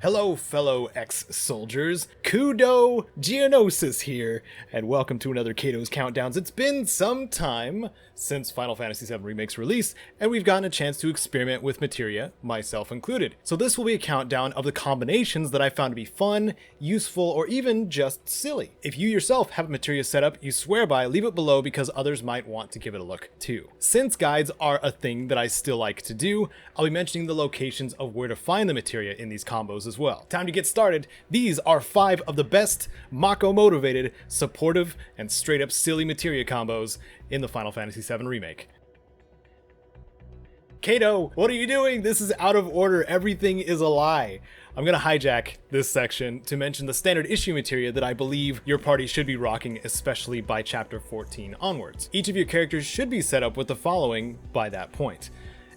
Hello, fellow ex-soldiers. Kudo Geonosis here, and welcome to another Caedo's Countdowns. It's been some time since Final Fantasy VII Remake's release, and we've gotten a chance to experiment with Materia, myself included. So this will be a countdown of the combinations that I found to be fun, useful, or even just silly. If you yourself have a Materia setup you swear by, leave it below because others might want to give it a look too. Since guides are a thing that I still like to do, I'll be mentioning the locations of where to find the Materia in these combos as well. Time to get started. These are 5 of the best Mako-motivated, supportive, and straight-up silly Materia combos in the Final Fantasy VII Remake. Caedo, what are you doing? This is out of order. Everything is a lie. I'm going to hijack this section to mention the standard issue materia that I believe your party should be rocking, especially by chapter 14 onwards. Each of your characters should be set up with the following by that point: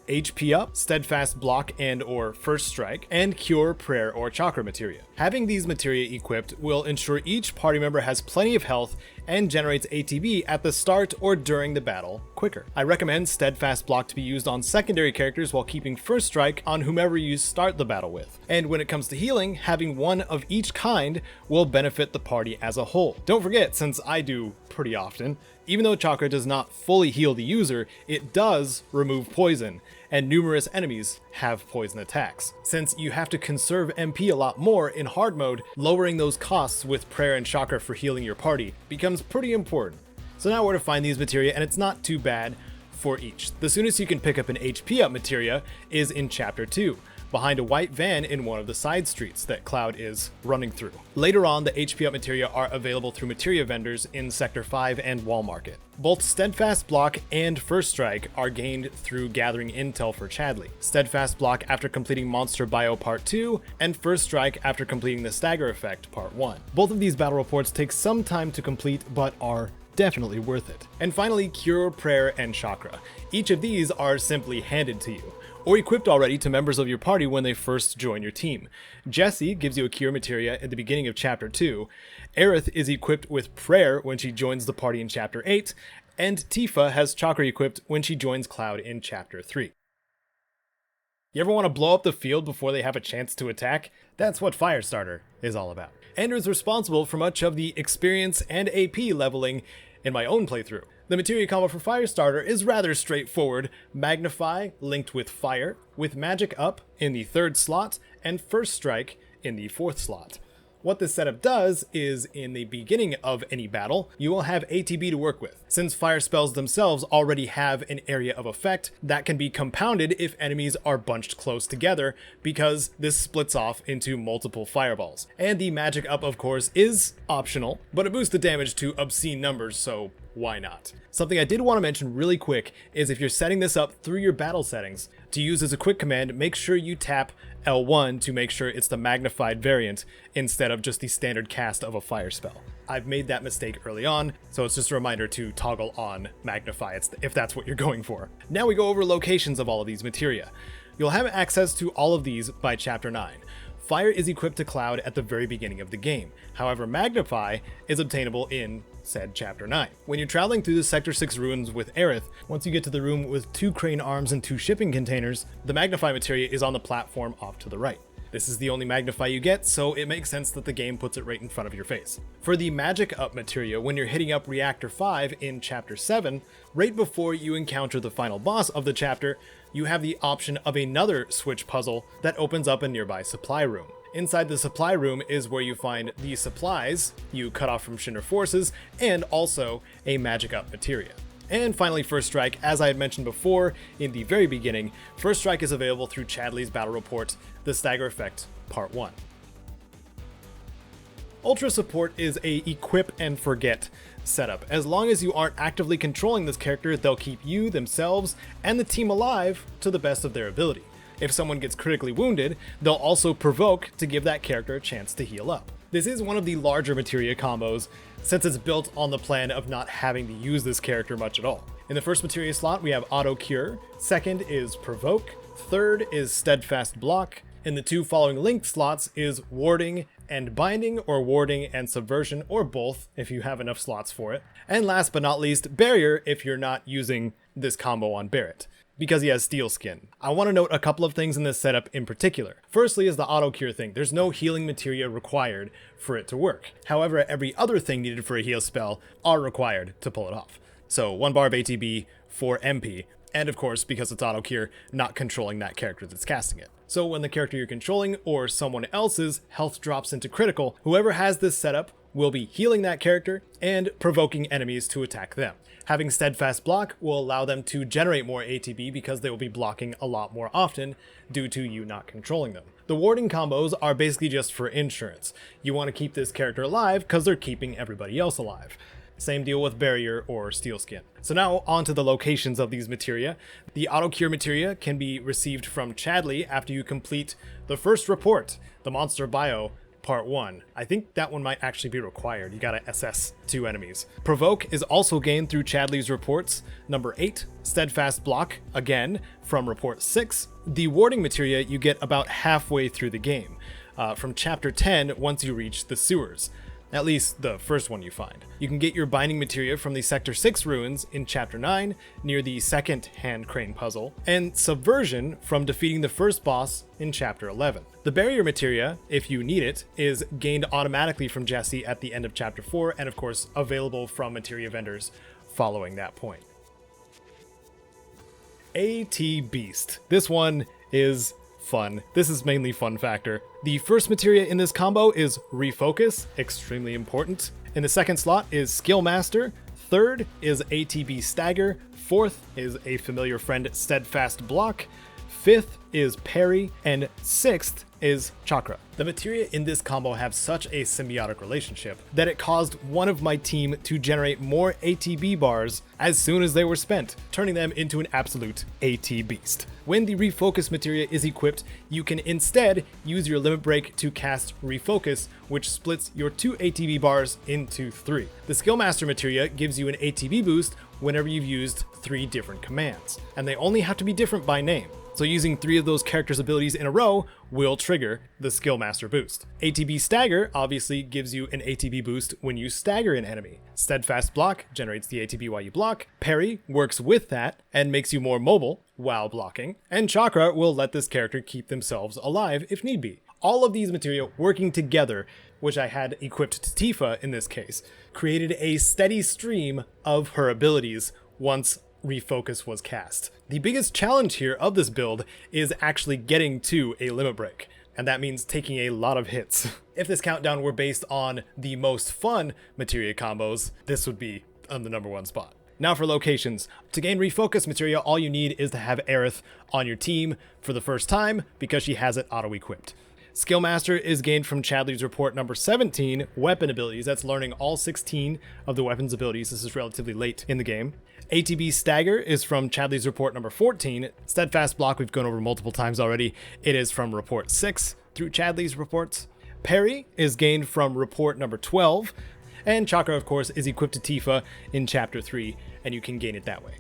HP up, steadfast block and or first strike, and cure, prayer, or chakra materia. Having these materia equipped will ensure each party member has plenty of health and generates ATB at the start or during the battle quicker. I recommend steadfast block to be used on secondary characters while keeping first strike on whomever you start the battle with. And when it comes to healing, having one of each kind will benefit the party as a whole. Don't forget, since I do pretty often, even though chakra does not fully heal the user, it does remove poison, and numerous enemies have poison attacks. Since you have to conserve MP a lot more in hard mode, lowering those costs with prayer and chakra for healing your party becomes pretty important. So now where to find these materia, and it's not too bad for each. The soonest you can pick up an HP up materia is in chapter 2. Behind a white van in one of the side streets that Cloud is running through. Later on, the HP up materia are available through materia vendors in Sector 5 and Wall Market. Both Steadfast Block and First Strike are gained through gathering intel for Chadley. Steadfast Block after completing Monster Bio Part 2, and First Strike after completing the Stagger Effect Part 1. Both of these battle reports take some time to complete, but are definitely worth it. And finally, Cure, Prayer, and Chakra. Each of these are simply handed to you, or equipped already to members of your party when they first join your team. Jessie gives you a Cure materia at the beginning of Chapter 2, Aerith is equipped with Prayer when she joins the party in Chapter 8, and Tifa has Chakra equipped when she joins Cloud in Chapter 3. You ever want to blow up the field before they have a chance to attack? That's what Firestarter is all about, and is responsible for much of the experience and AP leveling in my own playthrough. The materia combo for Firestarter is rather straightforward: Magnify linked with Fire, with Magic up in the 3rd slot, and First Strike in the 4th slot. What this setup does is, in the beginning of any battle, you will have ATB to work with. Since fire spells themselves already have an area of effect, that can be compounded if enemies are bunched close together, because this splits off into multiple fireballs. And the magic up, of course, is optional, but it boosts the damage to obscene numbers, so why not? Something I did want to mention really quick is if you're setting this up through your battle settings, to use as a quick command, make sure you tap L1 to make sure it's the magnified variant instead of just the standard cast of a fire spell. I've made that mistake early on, so it's just a reminder to toggle on Magnify if that's what you're going for. Now we go over locations of all of these materia. You'll have access to all of these by Chapter 9. Fire is equipped to Cloud at the very beginning of the game. However, Magnify is obtainable in said Chapter 9. When you're traveling through the Sector 6 ruins with Aerith, once you get to the room with 2 crane arms and 2 shipping containers, the Magnify materia is on the platform off to the right. This is the only Magnify you get, so it makes sense that the game puts it right in front of your face. For the Magic Up materia, when you're hitting up Reactor 5 in Chapter 7, right before you encounter the final boss of the chapter, you have the option of another switch puzzle that opens up a nearby supply room. Inside the supply room is where you find the supplies you cut off from Shinra forces, and also a Magic Up materia. And finally, First Strike. As I had mentioned before in the very beginning, First Strike is available through Chadley's Battle Report, The Stagger Effect Part 1. Ultra Support is a equip and forget setup. As long as you aren't actively controlling this character, they'll keep you, themselves, and the team alive to the best of their ability. If someone gets critically wounded, they'll also provoke to give that character a chance to heal up. This is one of the larger materia combos, since it's built on the plan of not having to use this character much at all. In the first materia slot, we have Auto Cure, second is Provoke, third is Steadfast Block, in the 2 following linked slots is Warding and Binding, or Warding and Subversion, or both if you have enough slots for it. And last but not least, Barrier if you're not using this combo on Barret. because he has steel skin. I want to note a couple of things in this setup in particular. Firstly is the auto cure thing. There's no healing materia required for it to work. However, every other thing needed for a heal spell are required to pull it off. So 1 bar of ATB, 4 MP, and of course, because it's auto cure, not controlling that character that's casting it. So when the character you're controlling or someone else's health drops into critical, whoever has this setup will be healing that character and provoking enemies to attack them. Having steadfast block will allow them to generate more ATB because they will be blocking a lot more often due to you not controlling them. The warding combos are basically just for insurance. You want to keep this character alive because they're keeping everybody else alive. Same deal with barrier or steel skin. So now onto the locations of these materia. The auto cure materia can be received from Chadley after you complete the first report, the monster bio part 1. I think that one might actually be required. You gotta SS 2 enemies. Provoke is also gained through Chadley's reports number 8, steadfast block again from report 6. The warding materia you get about halfway through the game, from chapter 10 once you reach the sewers. At least the first one you find. You can get your binding materia from the Sector 6 ruins in Chapter 9, near the second hand crane puzzle, and subversion from defeating the first boss in Chapter 11. The barrier materia, if you need it, is gained automatically from Jesse at the end of Chapter 4, and of course available from materia vendors following that point. AT Beast. This one is fun. This is mainly fun factor. The first materia in this combo is Refocus, extremely important. In the second slot is Skill Master. Third is ATB Stagger. Fourth is a familiar friend, Steadfast Block. Fifth is Parry, and sixth is Chakra. The materia in this combo have such a symbiotic relationship that it caused one of my team to generate more ATB bars as soon as they were spent, turning them into an absolute AT beast. When the Refocus materia is equipped, you can instead use your Limit Break to cast Refocus, which splits your 2 ATB bars into 3. The Skill Master materia gives you an ATB boost whenever you've used 3 different commands, and they only have to be different by name. So using 3 of those characters' abilities in a row will trigger the Skill Master boost. ATB Stagger obviously gives you an ATB boost when you stagger an enemy. Steadfast Block generates the ATB while you block. Parry works with that and makes you more mobile while blocking. And Chakra will let this character keep themselves alive if need be. All of these materia working together, which I had equipped to Tifa in this case, created a steady stream of her abilities once Refocus was cast. The biggest challenge here of this build is actually getting to a limit break, and that means taking a lot of hits. If this countdown were based on the most fun materia combos, this would be on the #1 spot. Now for locations. To gain Refocus materia, all you need is to have Aerith on your team for the first time because she has it auto-equipped. Skill Master is gained from Chadley's report number 17, weapon abilities. That's learning all 16 of the weapons abilities. This is relatively late in the game. ATB Stagger is from Chadley's report number 14. Steadfast Block we've gone over multiple times already. It is from report 6 through Chadley's reports. Parry is gained from report number 12. And Chakra, of course, is equipped to Tifa in chapter 3, and you can gain it that way.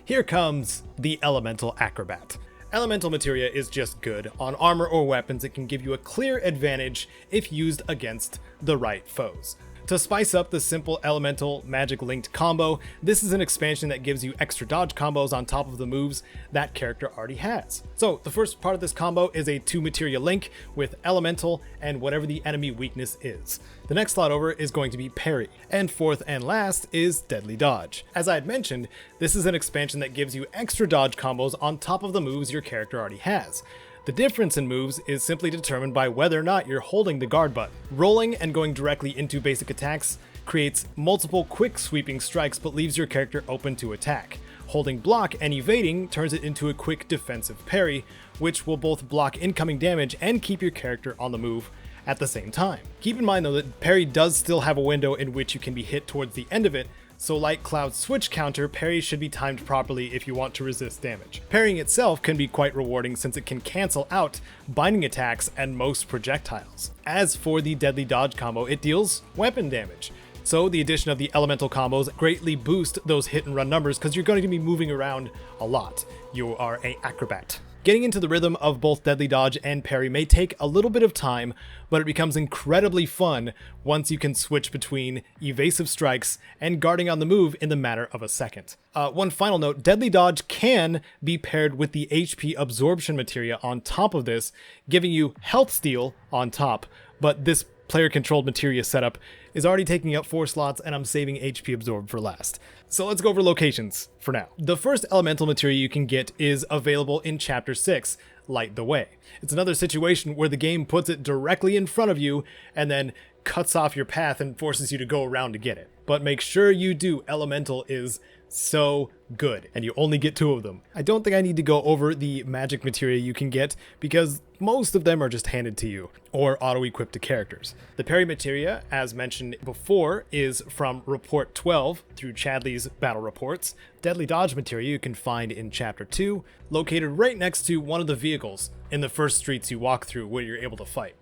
Here comes the Elemental Acrobat. Elemental materia is just good. On armor or weapons, it can give you a clear advantage if used against the right foes. To spice up the simple elemental magic linked combo, this is an expansion that gives you extra dodge combos on top of the moves that character already has. So the first part of this combo is a 2 materia link with elemental and whatever the enemy weakness is. The next slot over is going to be parry, and fourth and last is deadly dodge. As I had mentioned, this is an expansion that gives you extra dodge combos on top of the moves your character already has. The difference in moves is simply determined by whether or not you're holding the guard button. Rolling and going directly into basic attacks creates multiple quick sweeping strikes but leaves your character open to attack. Holding block and evading turns it into a quick defensive parry, which will both block incoming damage and keep your character on the move at the same time. Keep in mind though that parry does still have a window in which you can be hit towards the end of it, so like Cloud's switch counter, parry should be timed properly if you want to resist damage. Parrying itself can be quite rewarding since it can cancel out binding attacks and most projectiles. As for the deadly dodge combo, it deals weapon damage. So the addition of the elemental combos greatly boost those hit and run numbers because you're going to be moving around a lot. You are an acrobat. Getting into the rhythm of both deadly dodge and parry may take a little bit of time, but it becomes incredibly fun once you can switch between evasive strikes and guarding on the move in the matter of a second. One final note, deadly dodge can be paired with the HP absorption materia on top of this, giving you health steal on top, but this player-controlled materia setup is already taking up 4 slots, and I'm saving HP absorb for last. So let's go over locations for now. The first elemental materia you can get is available in Chapter 6, Light the Way. It's another situation where the game puts it directly in front of you and then cuts off your path and forces you to go around to get it. But make sure you do. Elemental is so good, and you only get 2 of them. I don't think I need to go over the magic materia you can get because most of them are just handed to you or auto-equipped to characters. The parry materia, as mentioned before, is from Report 12 through Chadley's battle reports. Deadly dodge materia you can find in Chapter 2, located right next to one of the vehicles in the first streets you walk through where you're able to fight.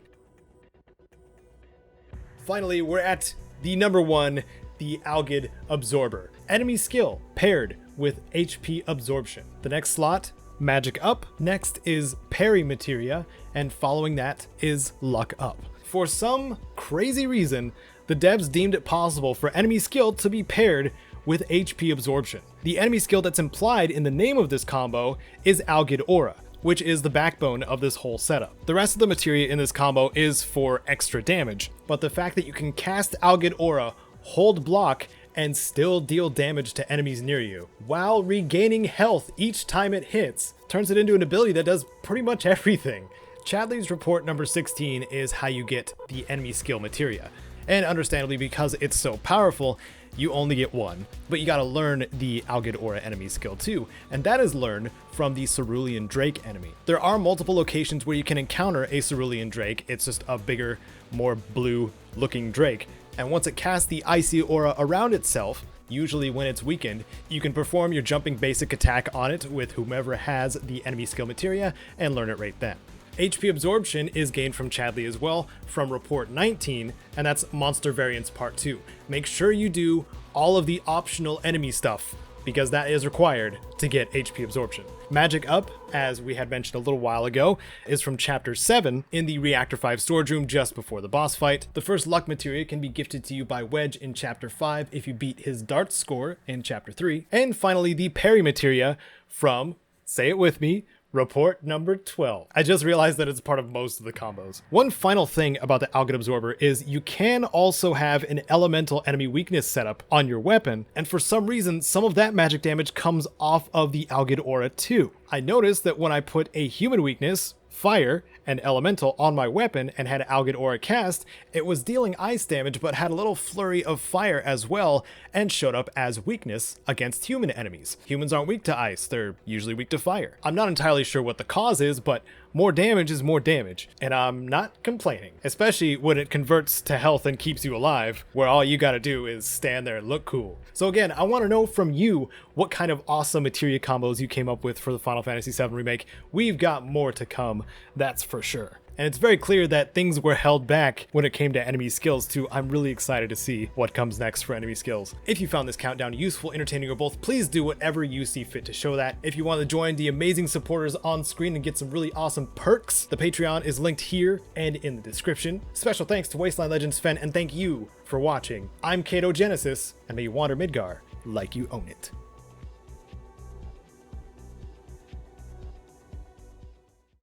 Finally, we're at the number 1, the Algid Absorber. Enemy skill paired with HP absorption. The next slot, magic up. Next is parry materia, and following that is luck up. For some crazy reason, the devs deemed it possible for enemy skill to be paired with HP absorption. The enemy skill that's implied in the name of this combo is Algid Aura, which is the backbone of this whole setup. The rest of the materia in this combo is for extra damage, but the fact that you can cast Algid Aura, hold block, and still deal damage to enemies near you, while regaining health each time it hits, turns it into an ability that does pretty much everything. Chadley's report number 16 is how you get the enemy skill materia, and understandably, because it's so powerful, you only get 1, but you gotta learn the Algid Aura enemy skill too, and that is learned from the Cerulean Drake enemy. There are multiple locations where you can encounter a Cerulean Drake. It's just a bigger, more blue looking Drake, and once it casts the icy aura around itself, usually when it's weakened, you can perform your jumping basic attack on it with whomever has the enemy skill materia and learn it right then. HP absorption is gained from Chadley as well from Report 19, and that's Monster Variants Part 2. Make sure you do all of the optional enemy stuff, because that is required to get HP absorption. Magic up, as we had mentioned a little while ago, is from Chapter 7 in the Reactor 5 storage room just before the boss fight. The first luck materia can be gifted to you by Wedge in Chapter 5 if you beat his darts score in Chapter 3. And finally, the parry materia from, say it with me, Report number 12. I just realized that it's part of most of the combos. One final thing about the Algid Absorber is you can also have an elemental enemy weakness setup on your weapon, and for some reason, some of that magic damage comes off of the Algid Aura too. I noticed that when I put a human weakness, fire, and elemental on my weapon and had Algid Aura cast, it was dealing ice damage but had a little flurry of fire as well and showed up as weakness against human enemies. Humans aren't weak to ice, they're usually weak to fire. I'm not entirely sure what the cause is, but more damage is more damage, and I'm not complaining, especially when it converts to health and keeps you alive, where all you gotta do is stand there and look cool. So again, I want to know from you what kind of awesome materia combos you came up with for the Final Fantasy VII Remake. We've got more to come, that's for sure. And it's very clear that things were held back when it came to enemy skills too. I'm really excited to see what comes next for enemy skills. If you found this countdown useful, entertaining, or both, please do whatever you see fit to show that. If you want to join the amazing supporters on screen and get some really awesome perks, the Patreon is linked here and in the description. Special thanks to Wasteland Legends Fen, and thank you for watching. I'm Caedo Genesis, and may you wander Midgar like you own it.